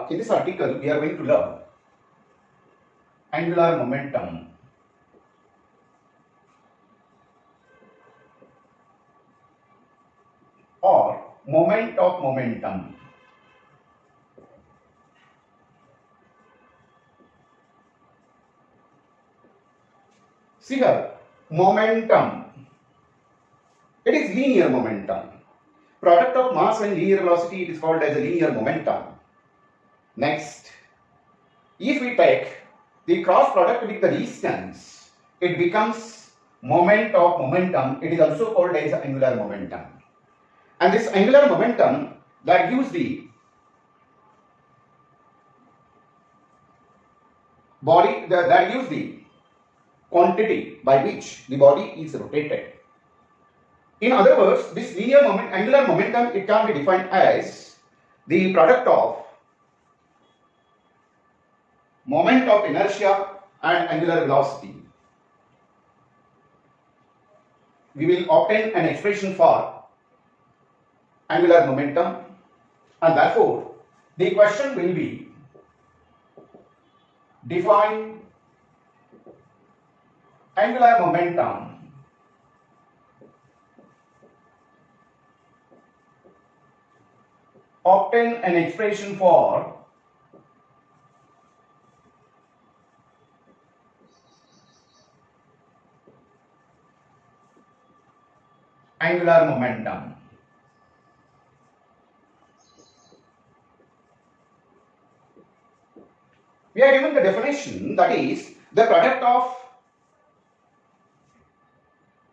in this article we are going to learn angular momentum. Or moment of momentum. See here, momentum. It is linear momentum. Product of mass and linear velocity, it is called as a linear momentum. Next, if we take the cross product with the distance, it becomes moment of momentum. It is also called as angular momentum. And this angular momentum that gives the body, that gives the quantity by which the body is rotated. In other words, this linear moment, angular momentum, it can be defined as the product of moment of inertia and angular velocity. We will obtain an expression for angular momentum, and therefore the question will be define angular momentum obtain an expression for angular momentum. We are given the definition, that is the product of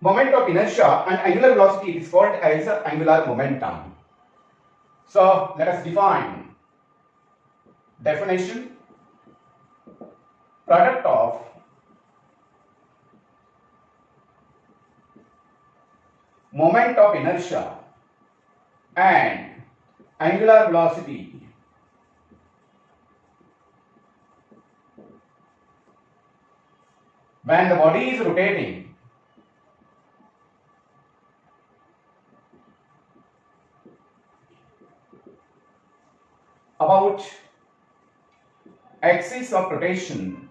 moment of inertia and angular velocity is called as angular momentum. So let us define definition. Product of moment of inertia and angular velocity when the body is rotating about axis of rotation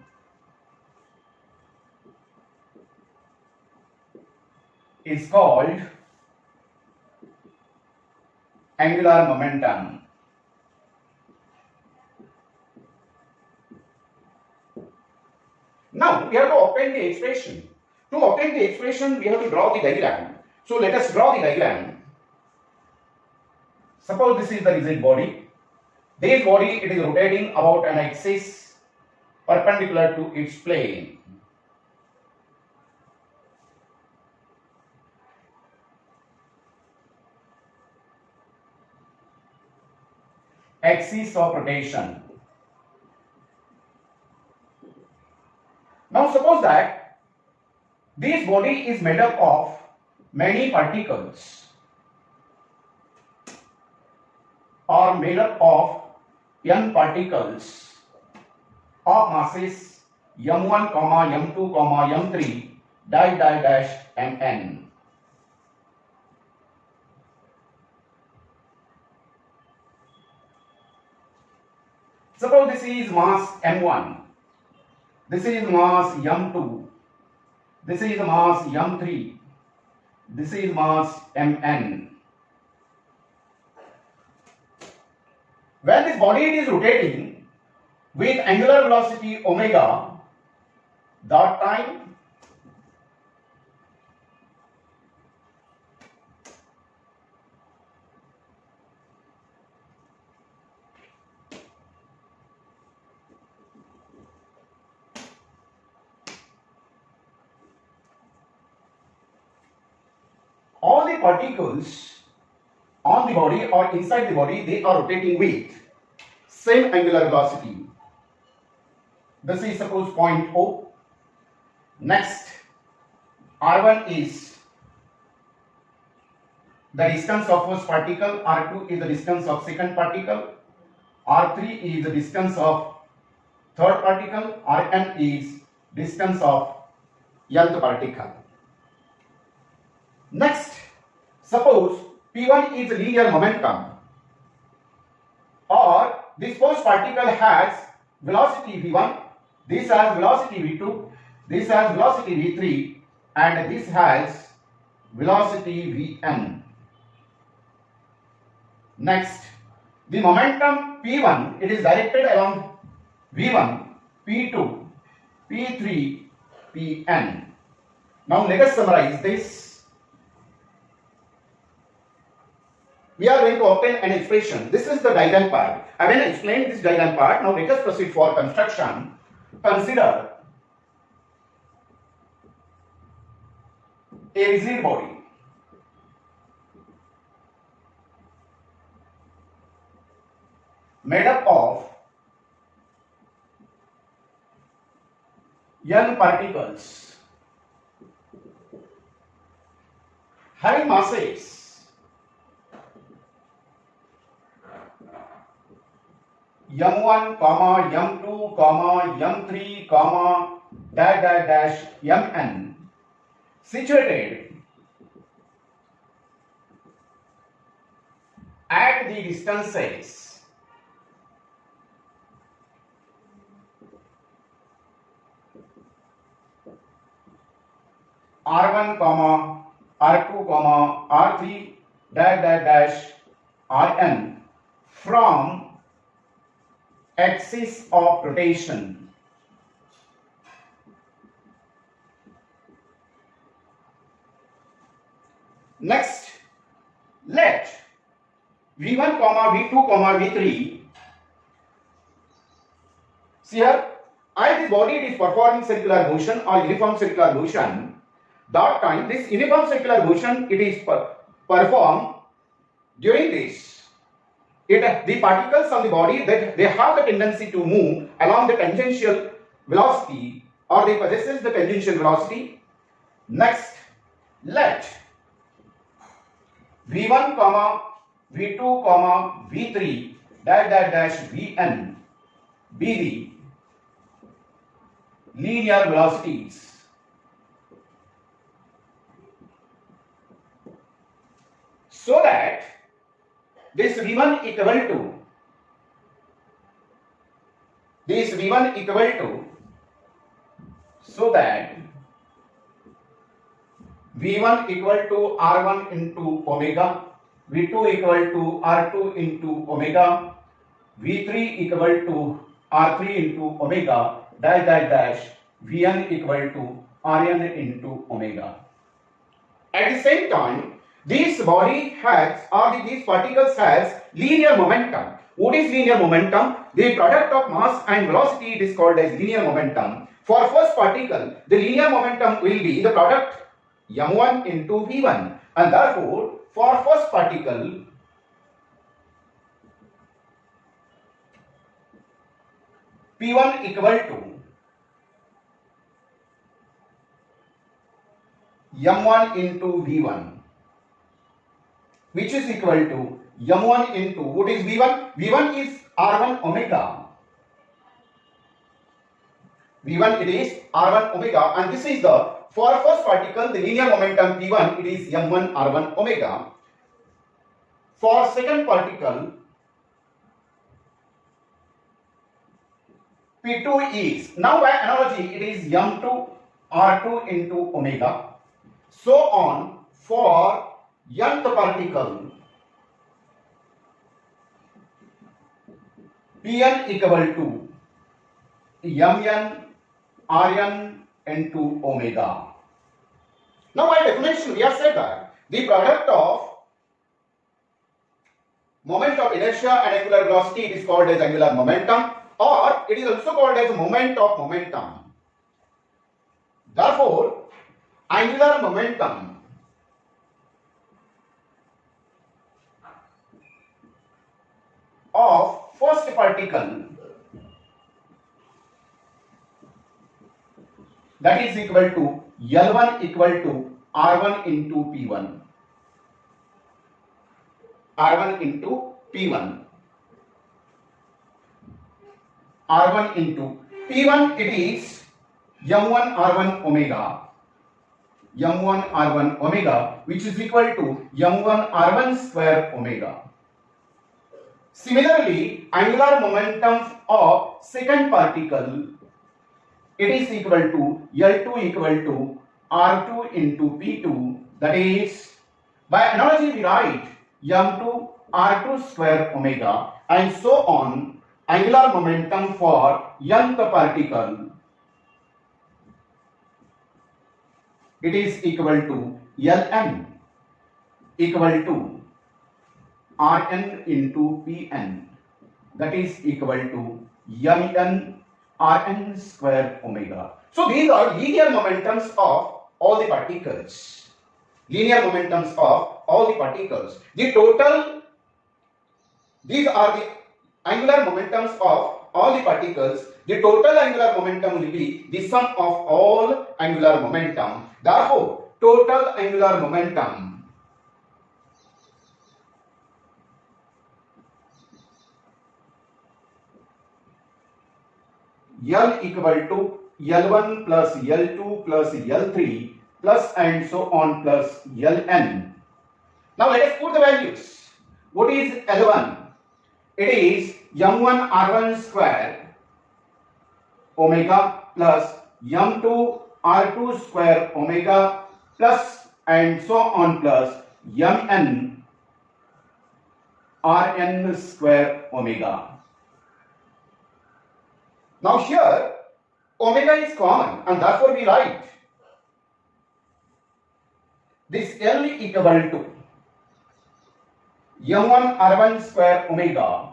is called angular momentum. Now we have to obtain the expression. To obtain the expression, we have to draw the diagram. So let us draw the diagram. Suppose this is the rigid body. This body, it is rotating about an axis perpendicular to its plane. Axis of rotation. Now suppose that this body is made up of many particles, or made up of n particles of masses m1, m2, m3 dash mn. Suppose this is mass m1, this is mass m2, this is mass m3, this is mass mn. When this body is rotating with angular velocity omega, that time all the particles on the body or inside the body, they are rotating with same angular velocity. This is suppose point O. Next, R1 is the distance of first particle, R2 is the distance of second particle, R3 is the distance of third particle, Rn is distance of nth particle. Next, suppose P1 is linear momentum or this first particle has velocity v1, this has velocity v2, this has velocity v3, and this has velocity vn. Next, the momentum p1, it is directed along v1, p2, p3, pn. Now let us summarize this. We are going to obtain an expression. This is the diagram part. I will explain this diagram part. Now let us proceed for construction. Consider a rigid body. Made up of n particles having masses m1, m2, m3, dash dash dash mn, situated at the distances r1, r2, r3, dash dash dash rn from axis of rotation. Next, let v1, v2, v3, see here, as this body is performing circular motion or uniform circular motion, that time this uniform circular motion it is performed during this. The particles on the body that they have the tendency to move along the tangential velocity or they possesses the tangential velocity. Next, let v1, v2, v3 dash dash dash vn be the linear velocities. So that this v1 equal to so that v1 equal to r1 into omega, v2 equal to r2 into omega, v3 equal to r3 into omega, dash dash dash vn equal to rn into omega. At the same time, this body has or these particles has linear momentum. What is linear momentum? The product of mass and velocity it is called as linear momentum. For first particle, the linear momentum will be the product m1 into v1, and therefore for first particle p1 equal to m1 into v1, which is equal to m1 into what is v1? v1 is r1 omega. v1 it is r1 omega, and this is the for first particle the linear momentum p1 it is m1 r1 omega. For second particle p2 is, now by analogy it is m2 r2 into omega. So on for nth particle Pn equal to mn rn into omega. Now by definition we have said that the product of moment of inertia and angular velocity it is called as angular momentum, or it is also called as moment of momentum. Therefore, angular momentum of first particle that is equal to L1 equal to R1 into P1. R1 into P1. R1 into P1 it is M1 R1 omega. M1 R1 omega, which is equal to M1 R1 square omega. Similarly, angular momentum of second particle, it is equal to L2 equal to R2 into P2, that is, by analogy we write M2 R2 square omega and so on. Angular momentum for nth particle, it is equal to Ln equal to Rn into Pn, that is equal to Mn Rn square omega. So these are linear momentums of all the particles. Linear momentums of all the particles. The total, these are the angular momentums of all the particles. The total angular momentum will be the sum of all angular momentum. Therefore, total angular momentum L equal to L1 plus L2 plus L3 plus and so on plus Ln. Now let us put the values. What is L1? It is M1 R1 square omega plus M2 R2 square omega plus and so on plus Mn Rn square omega. Now here omega is common and therefore we write this L equal to M1 R1 square omega,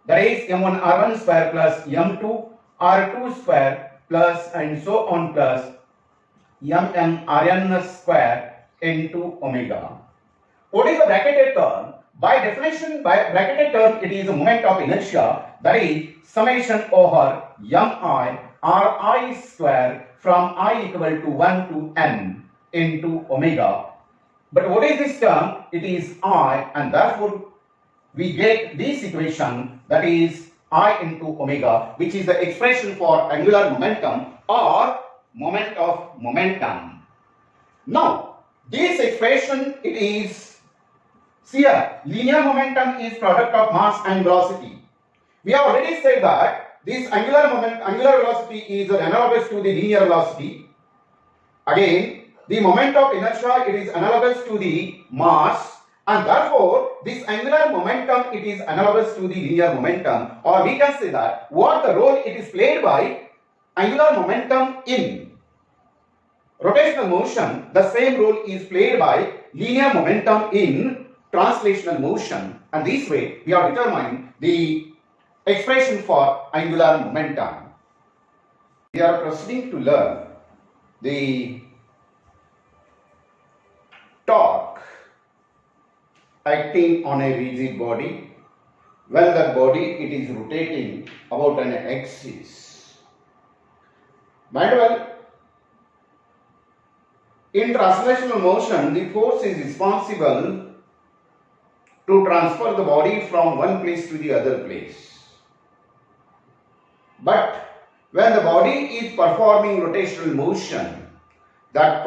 that is M1 R1 square plus M2 R2 square plus and so on plus Mn Rn square into omega. What is the bracketed term? By definition, by bracketed term, it is a moment of inertia, that is summation over mi Ri square from I equal to 1 to n into omega. But what is this term? It is I, and therefore we get this equation, that is I into omega, which is the expression for angular momentum or moment of momentum. Now, this expression, it is, see here, linear momentum is product of mass and velocity. We have already said that this angular velocity is analogous to the linear velocity. Again, the moment of inertia, it is analogous to the mass, and therefore this angular momentum, it is analogous to the linear momentum, or we can say that what the role it is played by angular momentum in rotational motion, the same role is played by linear momentum in translational motion, and this way we are determining the expression for angular momentum. We are proceeding to learn the torque acting on a rigid body when that body it is rotating about an axis. Mind well, in translational motion, the force is responsible to transfer the body from one place to the other place. But when the body is performing rotational motion, that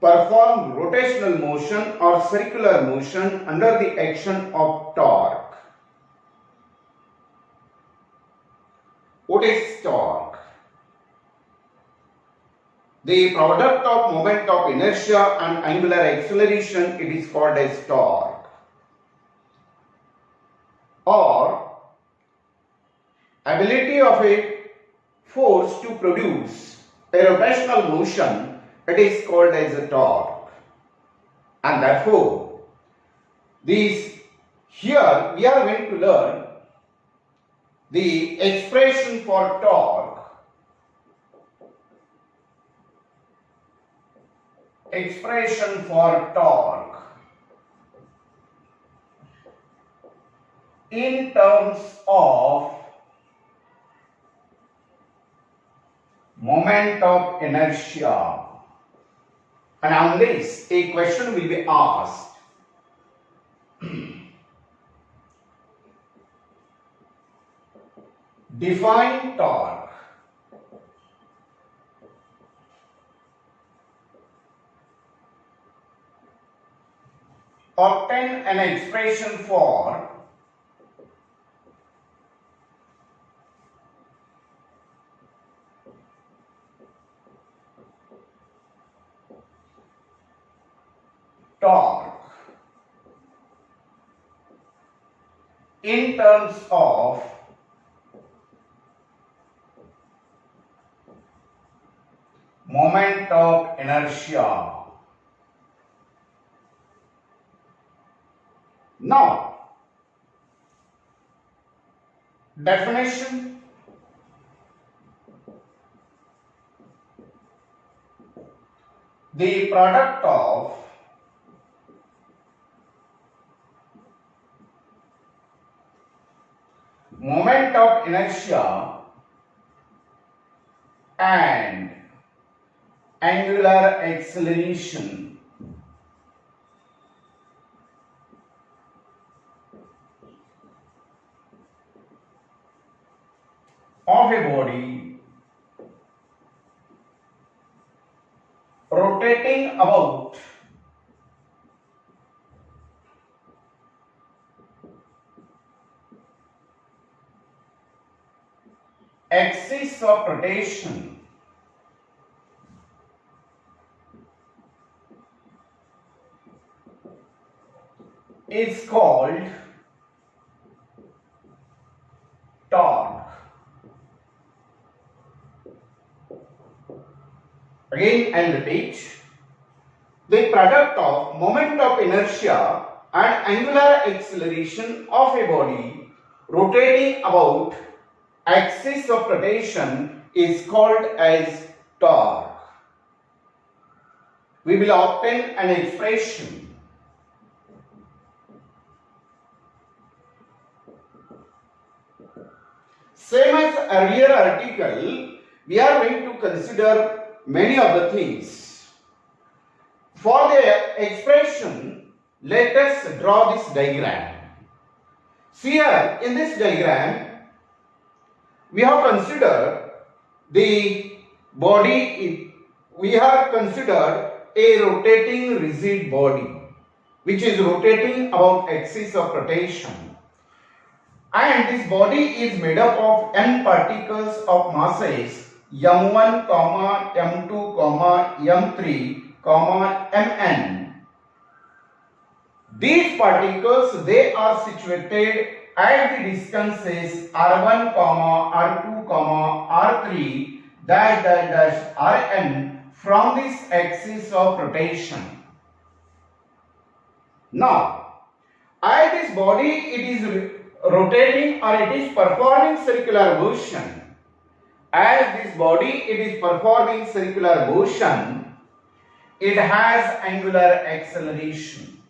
perform rotational motion or circular motion under the action of torque. What is torque? The product of moment of inertia and angular acceleration, it is called as torque, or ability of a force to produce a rotational motion, it is called as a torque. And therefore, here we are going to learn the expression for torque. Expression for torque in terms of moment of inertia, and on this a question will be asked. Define torque. obtain an expression for torque in terms of moment of inertia. Now, definition: the product of moment of inertia and angular acceleration of a body rotating about axis of rotation is called torque. Again, I'll repeat. The product of moment of inertia and angular acceleration of a body rotating about axis of rotation is called as torque. We will obtain an expression same as earlier article. We are going to consider many of the things. For the expression, let us draw this diagram. See here, in this diagram, we have considered the body, we have considered a rotating rigid body which is rotating about axis of rotation, and this body is made up of n particles of masses m1, m2, m3, mn. These particles, they are situated at the distances r1, r2, r3 rn from this axis of rotation. Now, as this body it is rotating or it is performing circular motion, as this body it is performing circular motion, it has angular acceleration.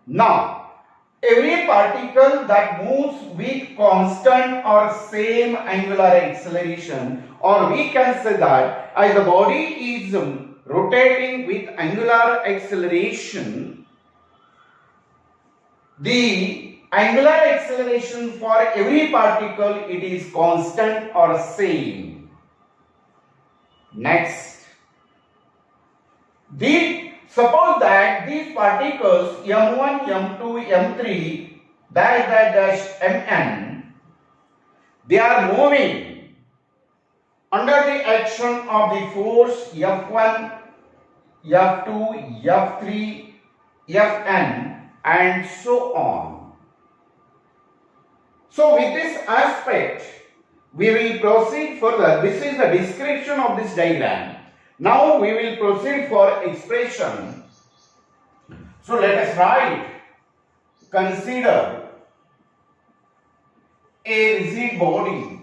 Now, every particle that moves with constant or same angular acceleration, or we can say that as the body is rotating with angular acceleration, the angular acceleration for every particle it is constant or same. Next, suppose that these particles m1, m2, m3 mn, they are moving under the action of the force F1, F2, F3, Fn and so on. So with this aspect, we will proceed further. This is the description of this diagram. Now we will proceed for expression. So let us write, consider a rigid body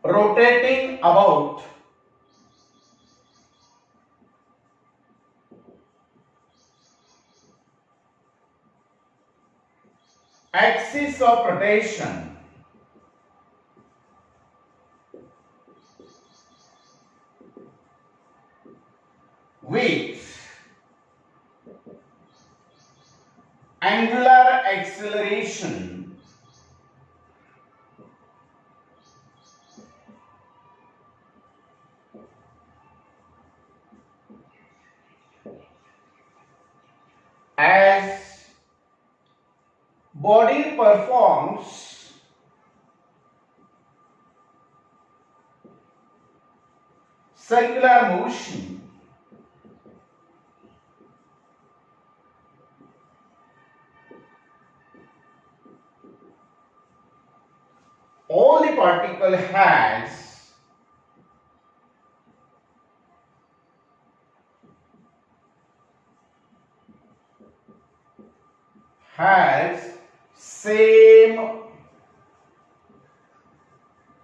rotating about axis of rotation with angular acceleration as body performs circular motion, all the particle has same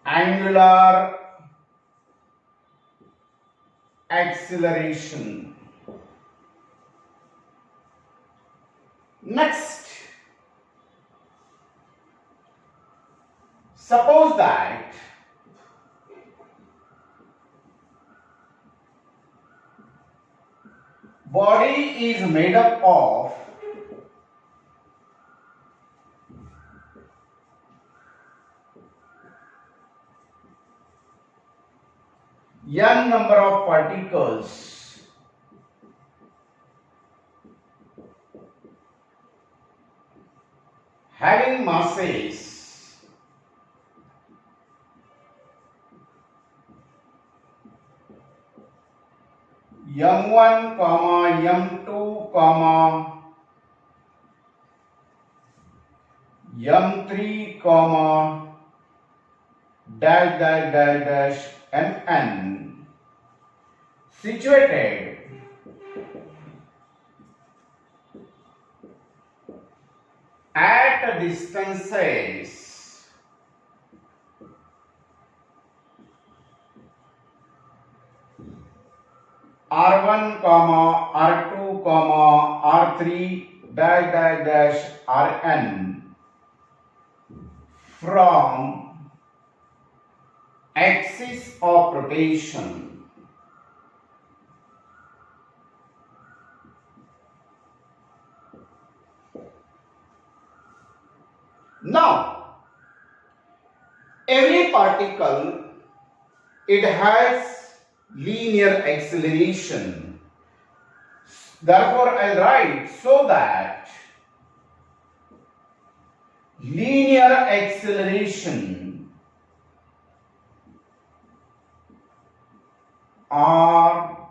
angular acceleration. Next, suppose that body is made up of n number of particles having masses m1, m2, m3, dash dash dash dash mn situated at distances r1, r2, r3 dash dash dash rn from axis of rotation. Now, every particle, it has linear acceleration. Therefore, I'll write so that linear acceleration are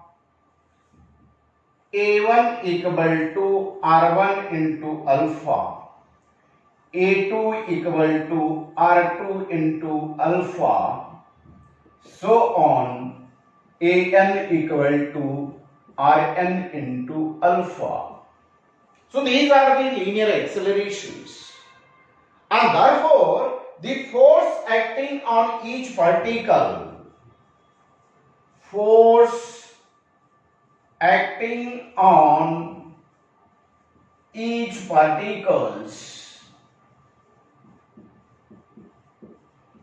A1 equal to R1 into alpha, A2 equal to R2 into alpha, so on, An equal to Rn into alpha. So these are the linear accelerations, and therefore the force acting on each particle, force acting on each particles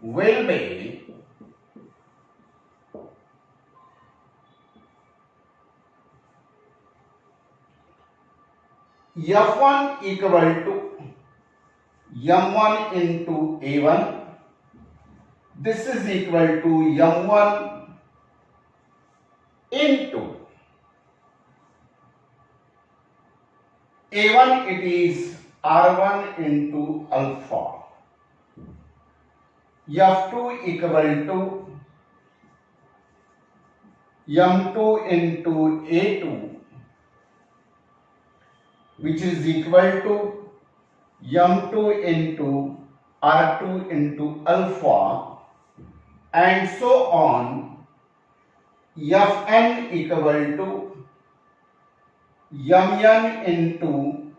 will be F1 equal to m1 into A1. This is equal to m1 into A1, it is R1 into alpha. F2 equal to m2 into A2, which is equal to m2 into R2 into alpha, and so on. Fn equal to mn into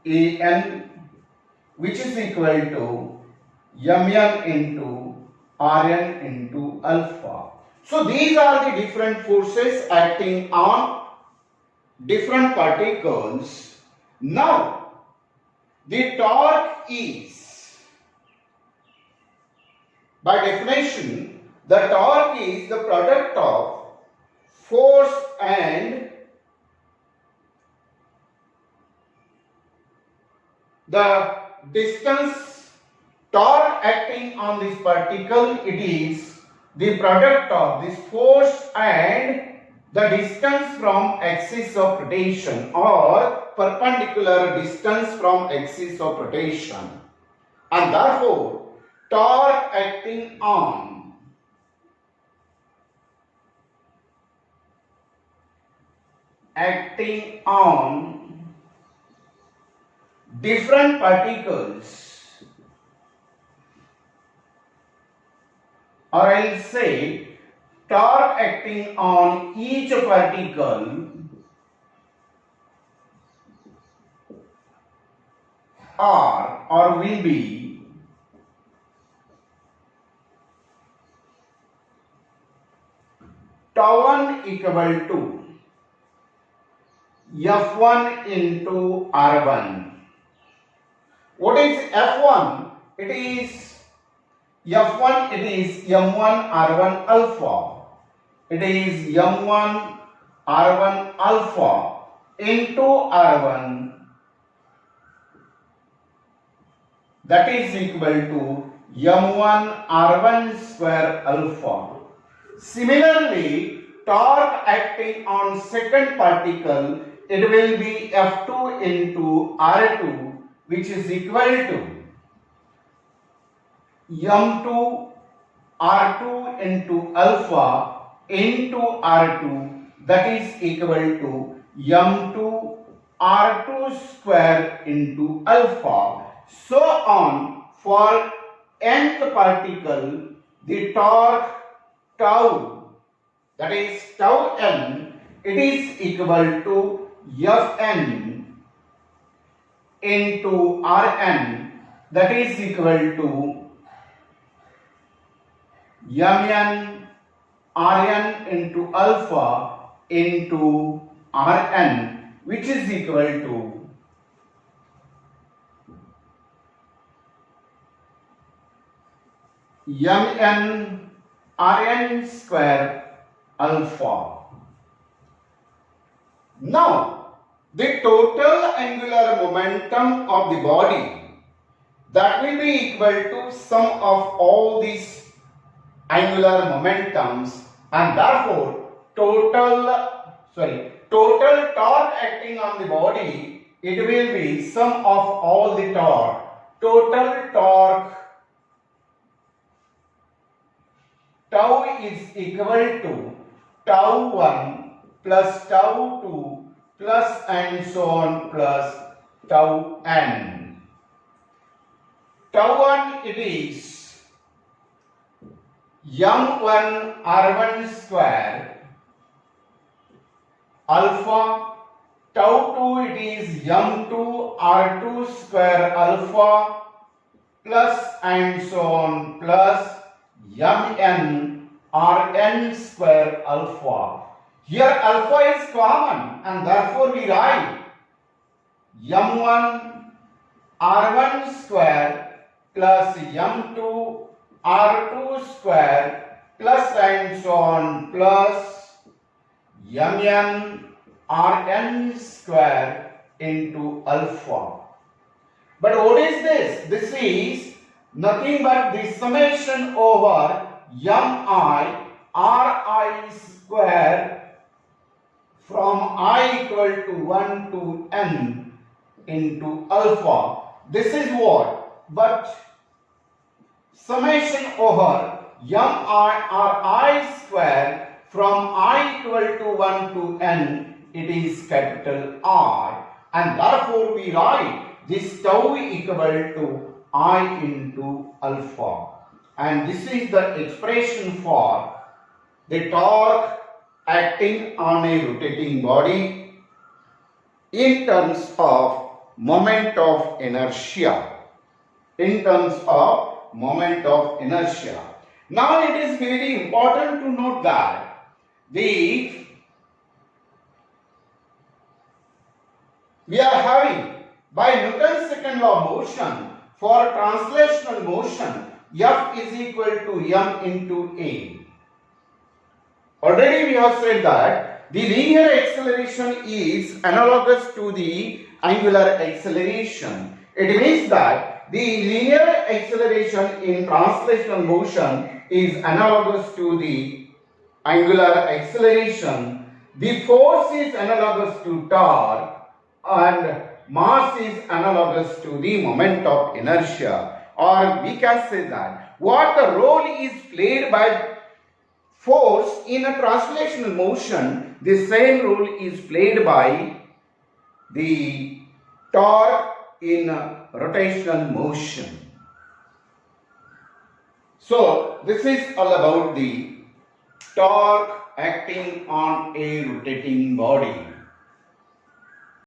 An, which is equal to mn into Rn into alpha. So these are the different forces acting on different particles. Now, the torque is, by definition, the torque is the product of force and the distance. Torque acting on this particle, it is the product of this force and the distance from axis of rotation or perpendicular distance from axis of rotation, and therefore torque acting on different particles, or I'll say torque acting on each particle or will be tau1 equal to F1 into R1. What is F1? It is F1, it is M1 R1 alpha. It is M1 R1 alpha into R1, that is equal to M1 R1 square alpha. Similarly, torque acting on second particle, it will be F2 into R2, which is equal to M2 R2 into alpha into R2, that is equal to M2 R2 square into alpha. So on, for nth particle, the torque tau, that is tau n, it is equal to Fn into Rn, that is equal to Mn Rn into alpha into Rn, which is equal to Mn Rn square alpha. Now, the total angular momentum of the body, that will be equal to sum of all these angular momentums, and therefore total torque acting on the body, it will be sum of all the torque. Total torque tau is equal to tau 1 plus tau 2 plus and so on plus tau n. Tau 1 it is M1 R1 square alpha, tau 2 it is M2 R2 square alpha plus and so on plus Mn Rn square alpha. Here alpha is common and therefore we write M1 R1 square plus M2 R2 square plus and so on plus Mn Rn square into alpha. But what is this? This is nothing but the summation over Mi Ri square from I equal to 1 to n into alpha. This is what? But summation over Mi square from I equal to 1 to n, it is capital R, and therefore we write this tau equal to I into alpha, and this is the expression for the torque acting on a rotating body in terms of moment of inertia. Now it is very important to note that we are having by Newton's second law of motion, for translational motion, F is equal to m into a. Already we have said that the linear acceleration is analogous to the angular acceleration. It means that the linear acceleration in translational motion is analogous to the angular acceleration. The force is analogous to torque and mass is analogous to the moment of inertia, or we can say that what the role is played by force in a translational motion, the same role is played by the torque in a rotational motion. So this is all about the torque acting on a rotating body.